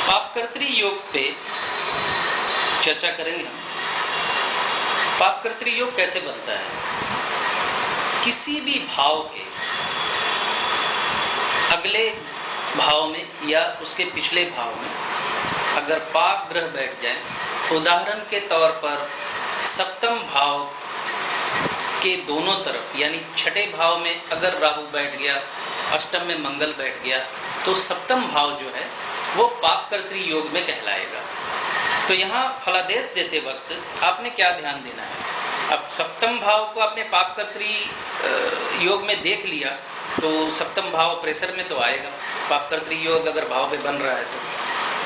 पापकर्तृ योग पे चर्चा करेंगे हम। पापकर्तृ योग कैसे बनता है? किसी भी भाव के अगले भाव में या उसके पिछले भाव में अगर पाप ग्रह बैठ जाए, उदाहरण के तौर पर सप्तम भाव के दोनों तरफ, यानी छठे भाव में अगर राहु बैठ गया, अष्टम में मंगल बैठ गया, तो सप्तम भाव जो है वो पापकर्तृ योग में कहलाएगा। तो यहाँ फलादेश देते वक्त आपने क्या ध्यान देना है? अब सप्तम भाव को आपने पापकर्तृ योग में देख लिया तो सप्तम भाव प्रेशर में तो आएगा, पापकर्तृ योग अगर भाव पे बन रहा है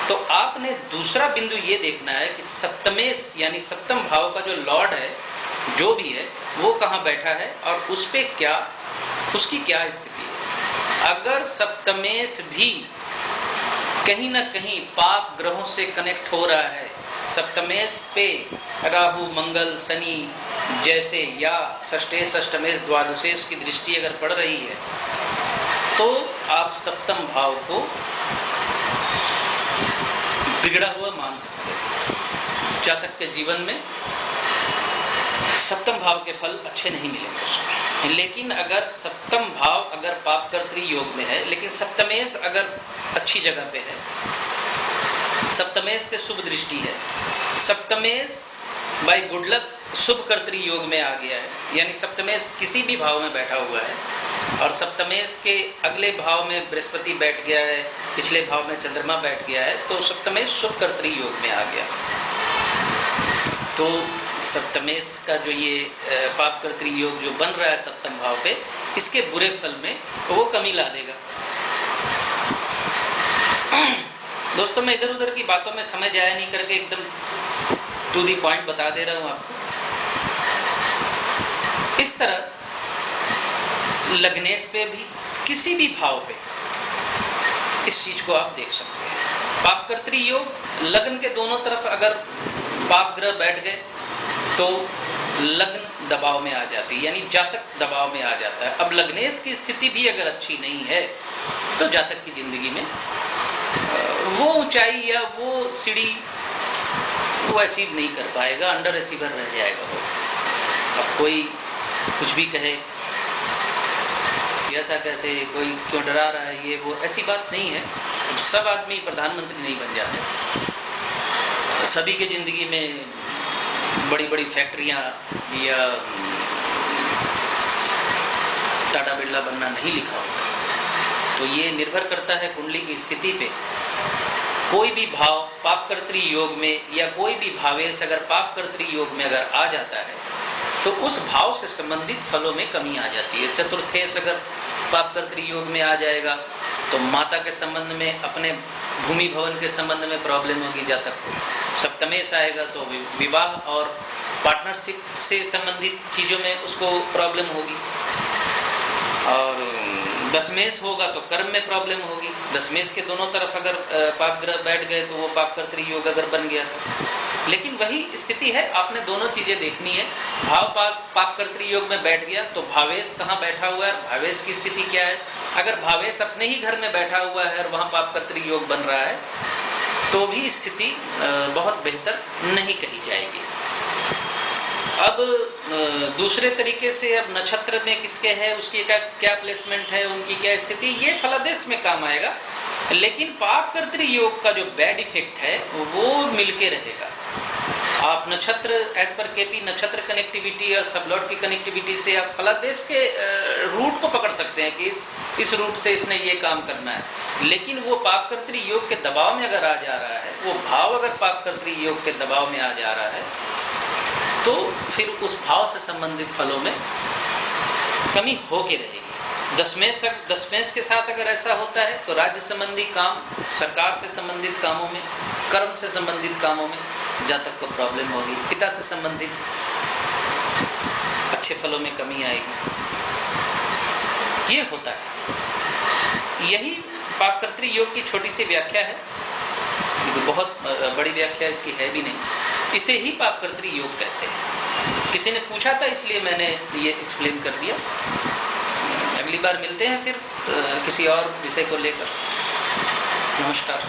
तो आपने दूसरा बिंदु ये देखना है कि सप्तमेश यानी सप्तम भाव का जो लॉर्ड है, जो भी है, वो कहाँ बैठा है और उस पे क्या, उसकी क्या स्थिति है। अगर सप्तमेश भी कहीं ना कहीं पाप ग्रहों से कनेक्ट हो रहा है, सप्तमेश पे राहु मंगल शनि जैसे या षष्ठेश अष्टमेश द्वादशेश की दृष्टि अगर पड़ रही है, तो आप सप्तम भाव को बिगड़ा हुआ मान सकते हैं। जातक के जीवन में सप्तम भाव के फल अच्छे नहीं मिलेंगे उसको। लेकिन अगर सप्तम भाव अगर पापकर्तृ योग में है, लेकिन सप्तमेश अगर अच्छी जगह पे है, सप्तमेश पे शुभ दृष्टि है, सप्तमेश बाय गुड लक शुभ कर्तृ योग में आ गया है, यानी सप्तमेश किसी भी भाव में बैठा हुआ है और सप्तमेश के अगले भाव में बृहस्पति बैठ गया है, पिछले भाव में चंद्रमा बैठ गया है, तो सप्तमेश शुभ कर्तृ योग में आ गया। तो सप्तमेश का जो ये पापकर्तृ योग जो बन रहा है सप्तम भाव पे, इसके बुरे फल में वो कमी ला देगा। दोस्तों, मैं इधर उधर की बातों में समय जाया नहीं करके एकदम टू दी पॉइंट बता दे रहा हूं आपको। इस तरह लग्नेश पे भी, किसी भी भाव पे इस चीज को आप देख सकते हैं। पापकर्तृ योग लग्न के दोनों तरफ अगर पाप ग्रह बैठ गए तो लग्न दबाव में आ जाती है, यानी जातक दबाव में आ जाता है। अब लग्नेश की स्थिति भी अगर अच्छी नहीं है तो जातक की जिंदगी में वो ऊंचाई या वो सीढ़ी वो अचीव नहीं कर पाएगा, अंडर अचीवर रह जाएगा वो। अब कोई कुछ भी कहे, ऐसा कैसे, कोई क्यों डरा रहा है, ये वो, ऐसी बात नहीं है। सब आदमी प्रधानमंत्री नहीं बन जाते। सभी के जिंदगी में बड़ी बड़ी फैक्ट्रियां या टाटा बिरला बनना नहीं लिखा होता। तो ये निर्भर करता है कुंडली की स्थिति पे। कोई भी भाव पापकर्तृ योग में या कोई भी भावेश अगर पापकर्तृ योग में अगर आ जाता है तो उस भाव से संबंधित फलों में कमी आ जाती है। चतुर्थेश अगर पापकर्तृ योग में आ जाएगा तो माता के संबंध में, अपने भूमि भवन के संबंध में प्रॉब्लम होगी जातक को। सप्तमेश आएगा तो विवाह और पार्टनरशिप से संबंधित चीजों में उसको प्रॉब्लम होगी। और दशमेश होगा तो कर्म में प्रॉब्लम होगी। दशमेश के दोनों तरफ अगर पाप ग्रह बैठ गए तो वो पापकर्तृ योग अगर बन गया तो। लेकिन वही स्थिति है, आपने दोनों चीजें देखनी है। भाव पापकर्तृ योग में बैठ गया तो भावेश कहाँ बैठा हुआ है, भावेश की स्थिति क्या है। अगर भावेश अपने ही घर में बैठा हुआ है और वहाँ पापकर्तृ योग बन रहा है तो भी स्थिति बहुत बेहतर नहीं कही जाएगी। अब दूसरे तरीके से, अब नक्षत्र में किसके है, उसकी क्या प्लेसमेंट है, उनकी क्या स्थिति, ये फलादेश में काम आएगा। लेकिन पापकर्तृ योग का जो बैड इफेक्ट है वो मिलके रहेगा। आप नक्षत्र एज पर केपी नक्षत्र कनेक्टिविटी और सबलॉट की कनेक्टिविटी से आप फलादेश के रूट को पकड़ सकते हैं कि इस रूट से इसने ये काम करना है। लेकिन वो पापकर्तृ योग के दबाव में अगर आ जा रहा है, वो भाव अगर पापकर्तृ योग के दबाव में आ जा रहा है तो फिर उस भाव से संबंधित फलों में कमी होके रहेगी। दशमेश के साथ अगर ऐसा होता है तो राज्य संबंधी काम, सरकार से संबंधित कामों में, कर्म से संबंधित कामों में जातक को प्रॉब्लम होगी। पिता से संबंधित अच्छे फलों में कमी आएगी। ये होता है। यही पापकर्तृ योग की छोटी सी व्याख्या है, बहुत बड़ी व्याख्या इसकी है भी नहीं। इसे ही पापकर्तृ योग कहते हैं। किसी ने पूछा था इसलिए मैंने ये एक्सप्लेन कर दिया। अगली बार मिलते हैं फिर किसी और विषय को लेकर। नमस्कार।